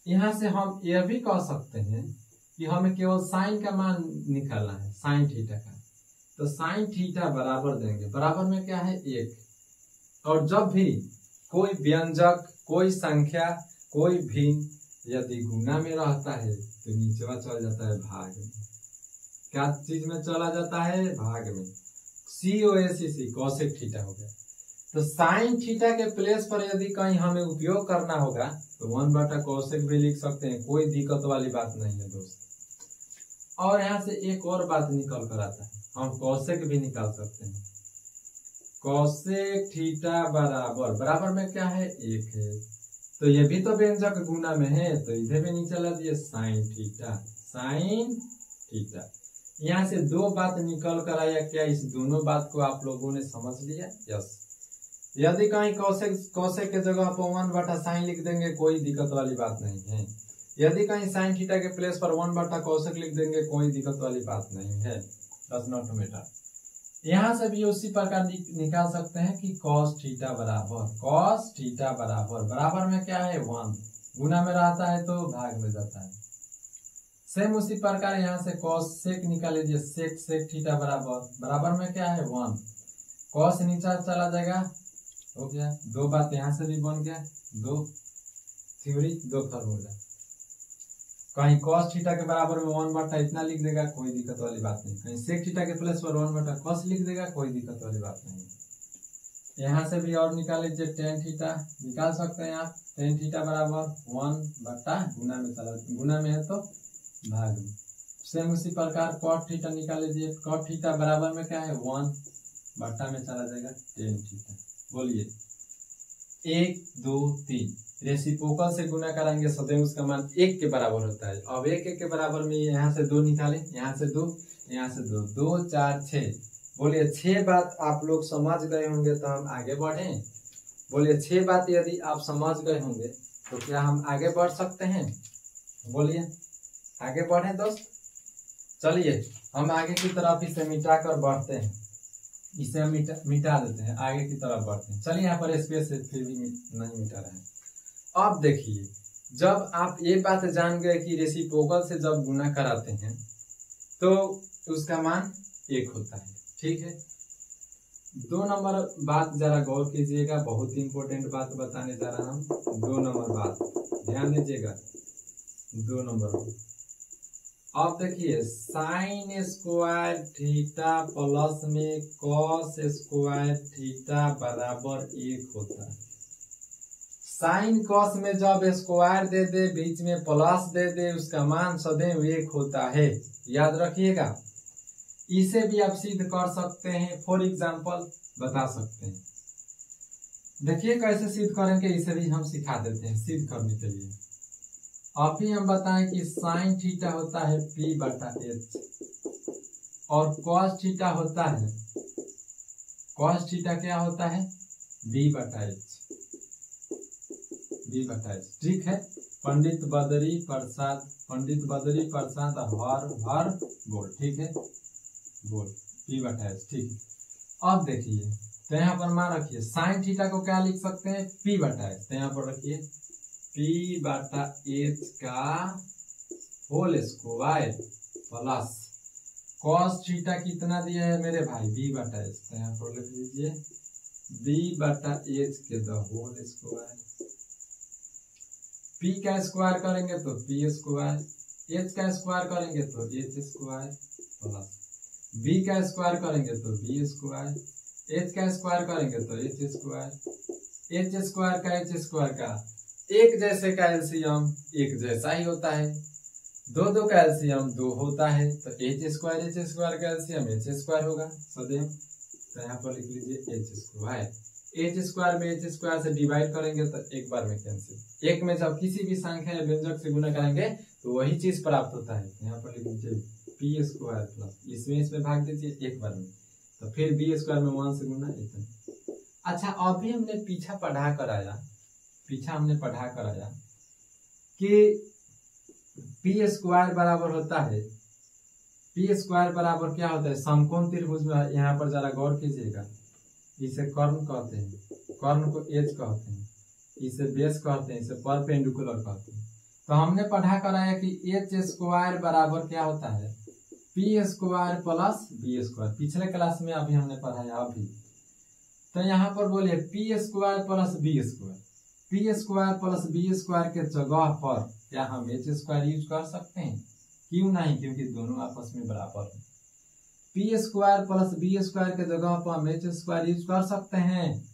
यहाँ से हम यह भी कह सकते हैं कि हमें केवल साइन का मान निकालना है, साइन थीटा का, तो साइन थीटा बराबर देंगे, बराबर में क्या है? 1। और जब भी कोई व्यंजक, कोई संख्या, कोई भिन्न यदि गुना में रहता है तो नीचे चला जाता है भाग में। क्या चीज में चला जाता है? भाग में। COSEC, कोसेक थीटा हो गया। तो साइन थीटा के प्लेस पर यदि कहीं हमें उपयोग करना होगा तो 1/cosec भी लिख सकते हैं, कोई दिक्कत वाली बात नहीं है दोस्त। और यहाँ से एक और बात निकल कर आता है, हम cosec भी निकाल सकते हैं। cosec थीटा बराबर बराबर में क्या है, 1 है, तो ये भी तो व्यंजक गुना में है, तो इधर भी नीचे ला दिए साइन थीटा, साइन थीटा। यहाँ से दो बात निकल कर आया, क्या इस दोनों बात को आप लोगों ने समझ लिया? यस। यदि कहीं cosec के जगह पर 1/sin लिख देंगे कोई दिक्कत वाली बात नहीं है, यदि कहीं साइन थीटा के प्लेस पर 1/cosec लिख देंगे कोई दिक्कत वाली बात नहीं है, डज नॉट मैटर। यहाँ से भी उसी प्रकार निकाल सकते हैं कि cos थीटा बराबर बराबर में क्या है, 1, गुना में रहता है तो भाग में जाता है। सेम उसी प्रकार यहाँ से cosec निकाल लीजिए, sec थीटा बराबर में क्या है, 1, cos नीचे चला जाएगा, हो गया। दो बात यहाँ से भी बन गया, दो थ्योरी दो फॉर्मूला। कहीं cos थीटा के बराबर में 1 इतना लिख देगा कोई दिक्कत वाली बात नहीं, कहीं sec थीटा के प्लेस पर 1/cos लिख देगा कोई दिक्कत वाली बात नहीं। यहाँ से भी और निकाल लीजिए, tan थीटा निकाल सकते हैं आप, tan थीटा बराबर 1 गुना में है तो भाग में। सेम उसी प्रकार cot थीटा निकाल लीजिए, cot थीटा बराबर में क्या है, 1 में चला जाएगा tan थीटा। बोलिए 1 2 3 रेसिप्रोकल से गुना कराएंगे सदैव उसका मान 1 के बराबर होता है। अब 1 के बराबर में यहाँ से 2 निकालें, यहाँ से 2 यहाँ से 2, 2 4 6। बोलिए 6 बात आप लोग समझ गए होंगे तो हम आगे बढ़े। बोलिए 6 बात यदि आप समझ गए होंगे तो क्या हम आगे बढ़ सकते हैं? बोलिए आगे बढ़े दोस्त। चलिए हम आगे की तरफ इसे मिटा कर बढ़ते हैं, इसे हम मिटा देते हैं, आगे की तरफ बढ़ते हैं। चलिए यहाँ पर स्पेस फिर भी नहीं मिटा रहे हैं। अब देखिए, जब आप ये बात जान गए कि रेसिप्रोकल से जब गुना कराते हैं तो उसका मान 1 होता है, ठीक है। 2 नंबर बात जरा गौर कीजिएगा, बहुत इंपॉर्टेंट बात बताने जा रहा हूँ। 2 नंबर बात ध्यान दीजिएगा, 2 नंबर। अब देखिए साइन स्क्वायर थीटा प्लस में कॉस स्क्वायर थीटा बराबर 1 होता है। साइन कॉस में जब स्क्वायर दे दे बीच में प्लस दे दे उसका मान सदैव 1 होता है, याद रखिएगा। इसे भी आप सिद्ध कर सकते हैं, फॉर एग्जांपल बता सकते हैं। देखिए कैसे सिद्ध करेंगे, इसे भी हम सिखा देते हैं सिद्ध करने के लिए। अभी हम बताएं कि साइन थीटा होता है P/H और कॉस थीटा होता है, कॉस थीटा क्या होता है, B/H, ठीक है। पंडित बदरी प्रसाद हर बोल, ठीक है, बोल P/H, ठीक है। अब देखिए तो यहाँ पर मान रखिए साइन थीटा को क्या लिख सकते हैं, P/H, तो यहाँ पर रखिए P/H का whole square plus cos theta कितना दिया है मेरे भाई, B/H, तो यहाँ पर लिख लीजिए B/H के द होल स्क्वायर। P का स्क्वायर करेंगे तो P स्क्वायर, H का स्क्वायर करेंगे तो H स्क्वायर प्लस B का स्क्वायर करेंगे तो B स्क्वायर, H का स्क्वायर करेंगे तो H स्क्वायर, H स्क्वायर का H स्क्वायर का एक जैसे का एलसीएम एक जैसा ही होता है, दो का एलसीएम 2 होता है, तो H स्क्वायर का एलसीएम H स्क्वायर होगा सदैव। तो यहाँ पर लिख लीजिए H स्क्वायर। H स्क्वायर में H स्क्वायर से डिवाइड करेंगे तो एक बार में कैंसिल। एक में जब किसी भी संख्या या व्यंजक से गुना करेंगे तो वही चीज प्राप्त होता है। यहाँ पर लिख लीजिए P स्क्वायर प्लस इसमें भाग दीजिए एक बार में, तो फिर B स्क्वायर में 1 से गुना इतना। अच्छा अभी हमने पीछा पढ़ा कर आया कि P स्क्वायर बराबर होता है, P स्क्वायर बराबर क्या होता है, समकोण त्रिभुज में। यहाँ पर जरा गौर कीजिएगा, इसे कर्ण कहते हैं, कर्ण को एज कहते हैं, इसे बेस कहते हैं, इसे परपेंडिकुलर कहते हैं। तो हमने पढ़ा कराया कि एच स्क्वायर बराबर क्या होता है, P square plus B square. पिछले क्लास में अभी हमने पढ़ाया अभी। तो यहाँ पर बोलिए P square plus B square, P square plus B square के जगह पर क्या हम एच स्क्वायर यूज कर सकते हैं? क्यों नहीं, क्योंकि दोनों आपस में बराबर है। P square plus B square के जगह पर हम एच स्क्वायर यूज कर सकते हैं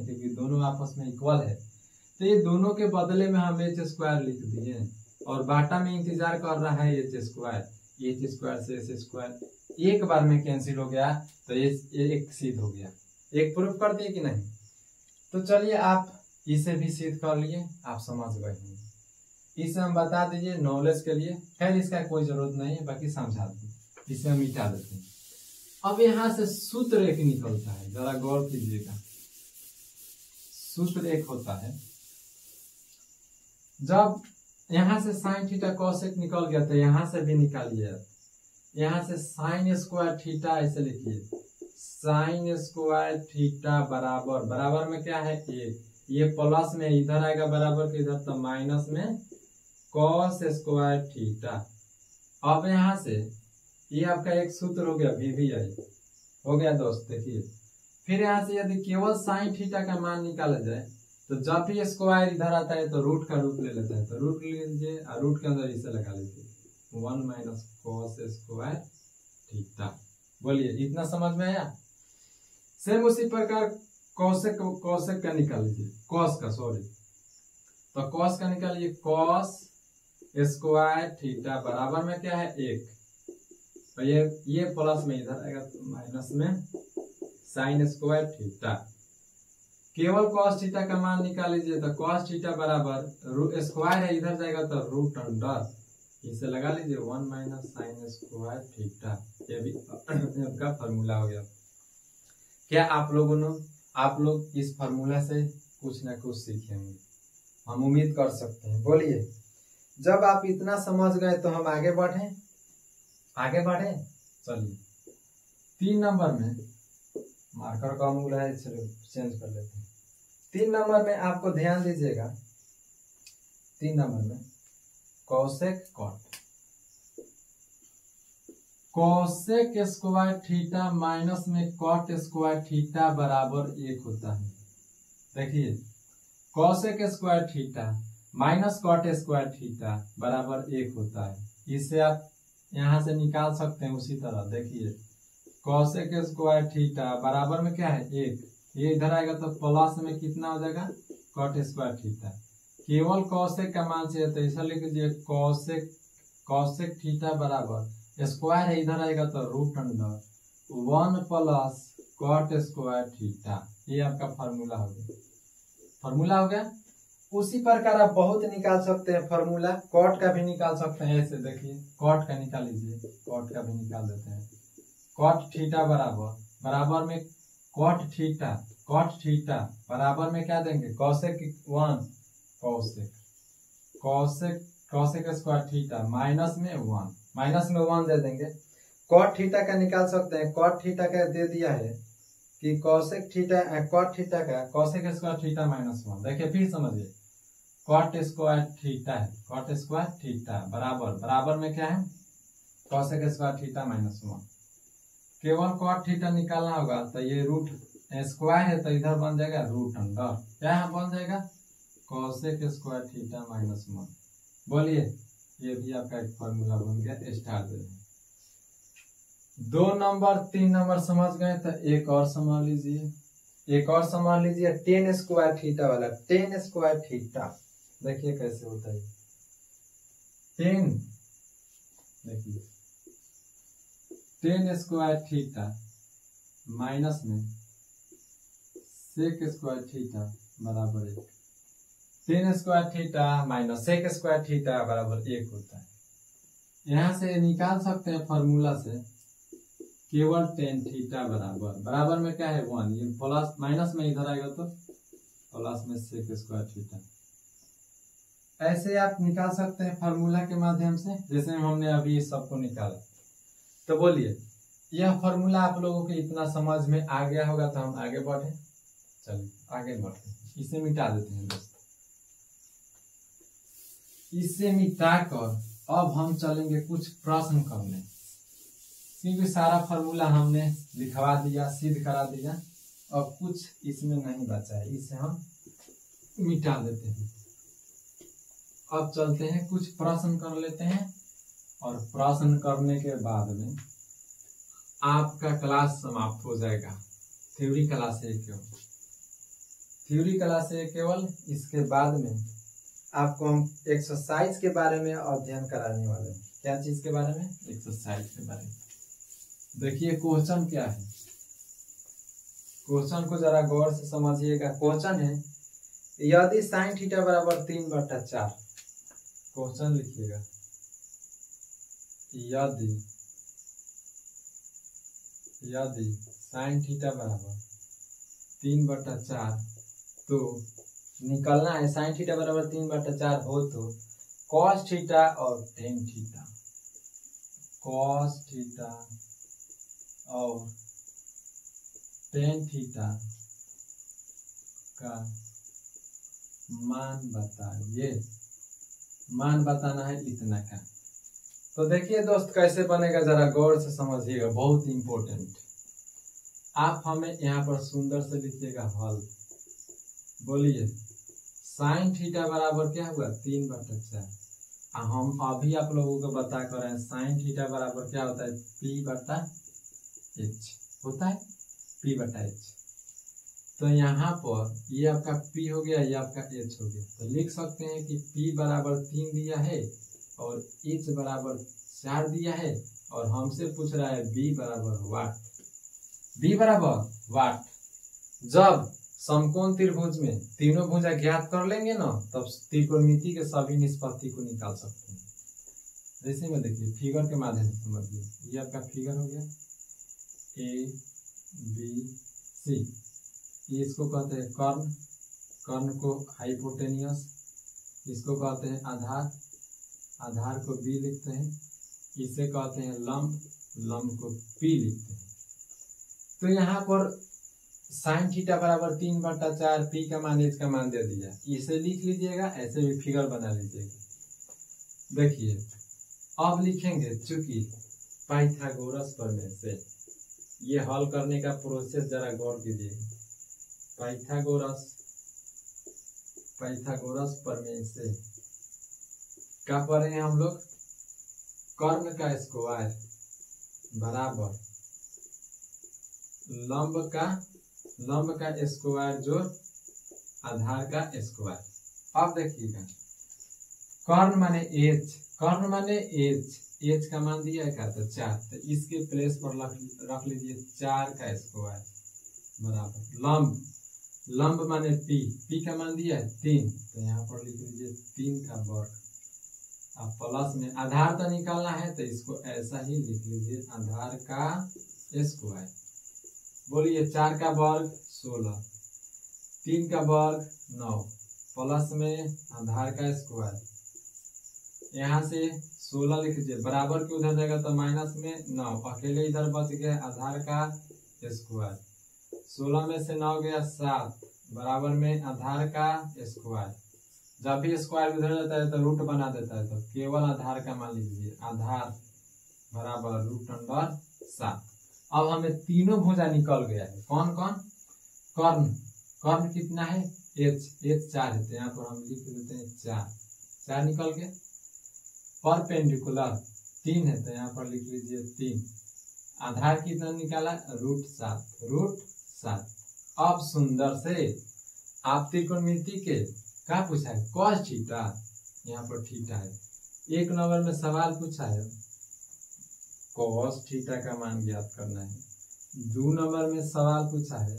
क्योंकि दोनों आपस में इक्वल है। तो ये दोनों के बदले में हम एच स्क्वायर लिख दिए और बाटा में इंतजार कर रहा है एच स्क्वायर से एच स्क्वायर एक बार में कैंसिल हो गया, तो ये एक सिद्ध हो गया। एक प्रूफ कर दिए कि नहीं? तो चलिए आप इसे भी सिद्ध कर लिए, आप समझ गए होंगे। इसे हम बता दीजिए नॉलेज के लिए, खैर इसका कोई जरूरत नहीं है, बाकी समझा दीजिए। इसे हम मिटा देते हैं। अब यहाँ से सूत्र एक निकलता है, जरा गौर कीजिएगा। सूत्र एक होता है, जब यहाँ से साइन थीटा कॉसेक निकल गया तो यहाँ से भी निकालिए। यहाँ से साइन स्क्वायर थीटा ऐसे लिखिए, साइन स्क्वायर थीटा बराबर में क्या है एक, ये प्लस में इधर आएगा बराबर के इधर, तो माइनस में कॉस स्क्वायर थीटा। अब यहाँ से ये आपका एक सूत्र हो गया VVI हो गया दोस्त। देखिए फिर यहाँ से यदि केवल साइन थीटा का मान निकाला जाए तो जब भी स्क्वायर इधर आता है तो रूट का रूप ले लेता है, तो रूट ले लीजिए और रूट के अंदर इसे लगा लीजिए 1 माइनस कॉस स्क्वायर थीटा। बोलिए इतना समझ में आया? सेम उसी प्रकार कॉसेक का निकाल लीजिए, कॉस का सॉरी, तो कॉस का निकालिए कॉस स्क्वायर थीटा बराबर में क्या है एक, तो ये प्लस में इधर आएगा तो माइनस में साइन स्क्वायर थीटा। केवल कॉस थीटा का मान निकाल लीजिए, तो कॉस थीटा बराबर स्क्वायर है इधर जाएगा तो रूट अंडर, इसे लगा लीजिए 1 माइनस साइन स्क्वायर थीटा। ये भी आपका फॉर्मूला हो गया। क्या आप लोग इस फॉर्मूला से कुछ ना कुछ सीखे होंगे, हम उम्मीद कर सकते हैं। बोलिए जब आप इतना समझ गए तो हम आगे बढ़े चलिए 3 नंबर में मार्कर कम हो रहा है, चेंज कर लेते हैं। 3 नंबर में आपको ध्यान दीजिएगा, 3 नंबर में कॉसेक स्क्वायर थीटा माइनस में कॉट स्क्वायर थीटा बराबर 1 होता है। देखिए cosec square theta minus cot square theta बराबर 1 होता है। इसे आप यहाँ से निकाल सकते हैं उसी तरह। देखिए कॉसेक स्क्वायर थीटा बराबर में क्या है 1, ये इधर आएगा तो प्लस में कितना हो जाएगा कॉट स्क्वायर थीटा। केवल कॉसेक का मान से तो ऐसा लिख लीजिए कॉसेक थीटा बराबर स्क्वायर है इधर आएगा तो root under 1 plus cot square theta. ये आपका फॉर्मूला हो गया। उसी प्रकार आप बहुत निकाल सकते हैं फॉर्मूला, कॉट का भी निकाल सकते हैं। ऐसे देखिए कॉट का निकाल लीजिए, कॉट का भी निकाल देते हैं। कॉट थीटा बराबर में कॉट थीटा बराबर में क्या देंगे cosec 1 cosec square theta minus में 1 दे देंगे। कॉट थीटा का निकाल सकते हैं, कॉट थीटा का दे दिया है कि कॉसेक स्क्वायर थीटा माइनस 1। देखिए फिर समझिए कॉट स्क्वायर थीटा बराबर में क्या है कॉसेक स्क्वायर थीटा माइनस 1। केवल कॉट थीटा निकालना होगा तो ये रूट स्क्वायर है तो इधर बन जाएगा रूट अंडर, क्या यहाँ बन जाएगा कॉसेक स्क्वायर थीटा माइनस 1। बोलिए ये भी आपका एक फॉर्मूला बन गया। स्टार दे 2 नंबर 3 नंबर समझ गए तो एक और समझ लीजिए टेन स्क्वायर थीटा वाला। टेन स्क्वायर थीटा देखिए कैसे होता है। 10 देखिए 10 स्क्वायर थीटा माइनस में सेक स्क्वायर थीटा बराबर 1। 10 square theta minus sec square theta बराबर 1 होता है। यहाँ से निकाल सकते हैं फॉर्मूला से केवल टेन थीटा बराबर में क्या है 1, ये प्लस माइनस में इधर आएगा तो प्लस में सेक स्क्वायर थीटा। ऐसे आप निकाल सकते हैं फॉर्मूला के माध्यम से, जैसे हमने अभी इस सबको निकाला। तो बोलिए यह फॉर्मूला आप लोगों को इतना समझ में आ गया होगा, तो हम आगे बढ़े। चलिए आगे बढ़ते हैं, इसे मिटा देते हैं दोस्तों। इसे मिटाकर अब हम चलेंगे कुछ प्रश्न करने, क्योंकि सारा फॉर्मूला हमने लिखवा दिया, सिद्ध करा दिया, अब कुछ इसमें नहीं बचा है, इसे हम मिटा देते हैं। अब चलते हैं कुछ प्रश्न कर लेते हैं, और प्रश्न करने के बाद में आपका क्लास समाप्त हो जाएगा। थ्योरी क्लास है केवल, थ्योरी क्लास है केवल। इसके बाद में आपको हम एक्सरसाइज के बारे में अध्ययन कराने वाले हैं। क्या चीज के बारे में? एक्सरसाइज के बारे में। देखिए क्वेश्चन क्या है, क्वेश्चन को जरा गौर से समझिएगा। क्वेश्चन है यदि sin थीटा बराबर 3/4, क्वेश्चन लिखिएगा, यदि sin थीटा बराबर 3/4, तो निकलना है sin थीटा बराबर 3/4 हो तो cos थीटा और tan थीटा, cos थीटा और tan थीटा का मान बताइए। मान बताना है इतना का। तो देखिए दोस्त कैसे बनेगा, जरा गौर से समझिएगा, बहुत इंपॉर्टेंट। आप हमें यहाँ पर सुंदर से लिखिएगा हल। बोलिए sin थीटा बराबर क्या हुआ? 3/4। हम अभी आप लोगों को बता कर रहे हैं sin थीटा बराबर क्या होता है? P/H होता है, P/H। तो यहाँ पर ये आपका P हो गया, ये आपका H हो गया। तो लिख सकते हैं कि P बराबर 3 दिया है और H बराबर 4 दिया है, और हमसे पूछ रहा है B बराबर वाट। B बराबर वाट। जब समकोण त्रिभुज में तीनों भुजा ज्ञात कर लेंगे ना, तब त्रिकोणमिति के सभी निष्पत्ति को निकाल सकते हैं। जैसे में देखिए फिगर के माध्यम से समझिए। ये आपका फिगर हो गया ABC। ये इसको कहते हैं कर्ण, कर्ण को हाइपोटेनियस, इसको कहते हैं आधार, आधार को B लिखते हैं, इसे कहते हैं लंब, लंब को P लिखते हैं। तो यहाँ पर sin थीटा बराबर 3/4, P का मान H का मान दे दिया, इसे लिख लीजिएगा, ऐसे भी फिगर बना लीजिएगा। देखिए अब लिखेंगे, चूंकि पाइथागोरस प्रमेय से ये हल करने का प्रोसेस जरा गौर कीजिएगा। पाइथागोरस प्रमेय से क्या पढ़े हैं हम लोग? कर्ण का स्क्वायर बराबर लंब का स्क्वायर जोड़ आधार का स्क्वायर। अब देखिएगा कर्ण माने H, कर्ण माने H का मान दिया है क्या? तो 4। तो इसके प्लेस पर रख लीजिए 4 का स्क्वायर बराबर लंब, लंब माने P का मान दिया है 3, तो यहाँ पर लिख लीजिए 3 का वर्ग। अब प्लस में आधार तो निकालना है, तो इसको ऐसा ही लिख लीजिए आधार का स्क्वायर। बोलिए 4 का वर्ग 16, 3 का वर्ग 9, प्लस में आधार का स्क्वायर। यहाँ से 16 लिख लीजिए, बराबर के उधर जाएगा तो माइनस में 9, अकेले इधर बच गया आधार का स्क्वायर। 16 में से 9 गया 7, बराबर में आधार का स्क्वायर। जब भी स्क्वायर उधर जाता है तो रूट बना देता है, तो केवल आधार का मान लीजिए, आधार बराबर √7। अब हमें तीनों भुजा निकल गया है। कौन कौन? कर्ण, कर्ण कितना है? H 4 है, तो यहाँ पर हम लिख देते हैं 4 निकल गया। परपेंडिकुलर 3 है, तो यहाँ पर लिख लीजिए 3। आधार कितना निकाला? √7। अब सुंदर से आप त्रिकोणमिति के क्या पूछा है? cos थीटा, यहाँ पर थीटा है। 1 नंबर में सवाल पूछा है cos थीटा का मान ज्ञात करना है। 2 नंबर में सवाल पूछा है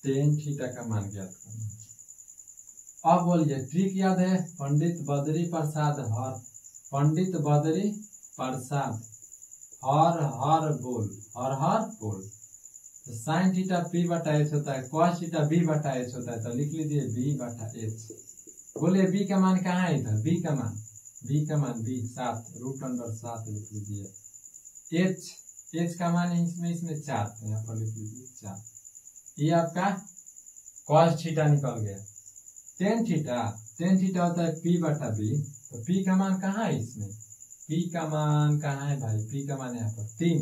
tan थीटा का मान ज्ञात करना है। अब बोलिए ट्रिक याद है? पंडित बद्री प्रसाद हर बोल। तो sin थीटा P/H होता है, cos थीटा B/H होता है, तो लिख लीजिए B/H। बोलिए B का मान कहाँ है? इधर B का मान 7 √7 लिख लीजिए। H का मान है इसमें 4, तो यहाँ पर लिख लीजिए 4। ये आपका cos थीटा निकल गया। tan थीटा होता है P/B, तो P का मान कहाँ है? इसमें P का मान कहाँ है भाई? P का मान यहाँ पर 3,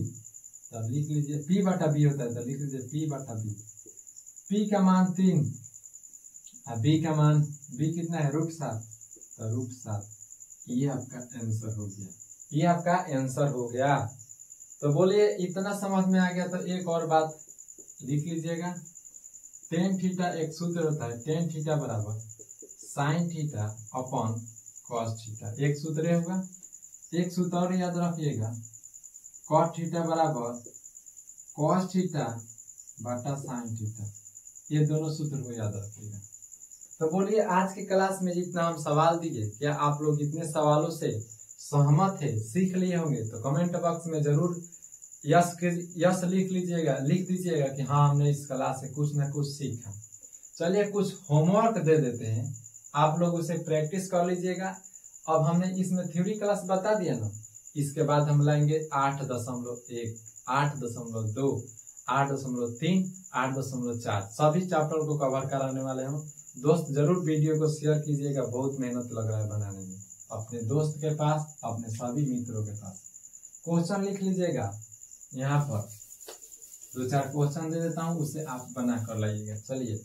तो लिख लीजिए P/B होता है, तो लिख लीजिए P/B। P का मान 3 और B का मान B कितना है? √7, तो √7। ये आपका आंसर हो गया, ये आपका आंसर हो गया। तो बोलिए इतना समझ में आ गया तो एक और बात लिख लीजिएगा। टेन थीटा एक सूत्र होता है, टेन थीटा बराबर sine theta upon cos theta, एक सूत्र होगा। एक सूत्र और याद रखिएगा, कॉट थीटा बराबर कॉस थीटा बटा साइन थीटा, ये दोनों सूत्र को याद रखिएगा। तो बोलिए आज के क्लास में जितना हम सवाल दिए, क्या आप लोग इतने सवालों से सहमत है, सीख लिए होंगे? तो कमेंट बॉक्स में जरूर यस लिख लीजिएगा, लिख दीजिएगा कि हाँ हमने इस क्लास से कुछ ना कुछ सीखा। चलिए कुछ होमवर्क दे देते हैं, आप लोग उसे प्रैक्टिस कर लीजिएगा। अब हमने इसमें थ्योरी क्लास बता दिया ना, इसके बाद हम लाएंगे 8.1, 8.2, 8.3, 8.4 सभी चैप्टर को कवर कराने वाले हम। दोस्त जरूर वीडियो को शेयर कीजिएगा, बहुत मेहनत लग रहा है बनाने में, अपने दोस्त के पास, अपने सभी मित्रों के पास। क्वेश्चन लिख लीजिएगा, यहाँ पर 2-4 क्वेश्चन दे देता हूँ, उसे आप बना कर लाइएगा। चलिए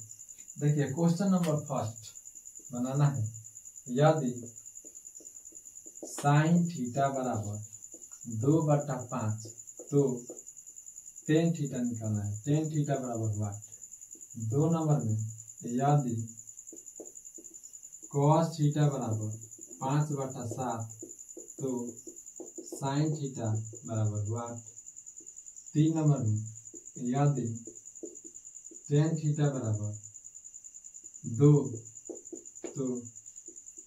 देखिए क्वेश्चन नंबर फर्स्ट बनाना है, यदि साइन थीटा बराबर 2/5 तो टेन थीटा निकालना है, टेन थीटा बराबर वाट। 2 नंबर में यदि कॉस थीटा बराबर 5/7 तो साइन थीटा बराबर वाट। 3 नंबर में यदि टेन थीटा बराबर 2 तो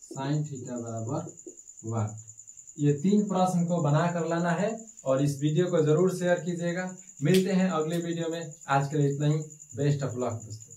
साइन थीटा बराबर वाट। ये 3 प्रश्न को बना कर लाना है और इस वीडियो को जरूर शेयर कीजिएगा। मिलते हैं अगले वीडियो में, आज के लिए इतना ही। बेस्ट ऑफ लक दोस्तों।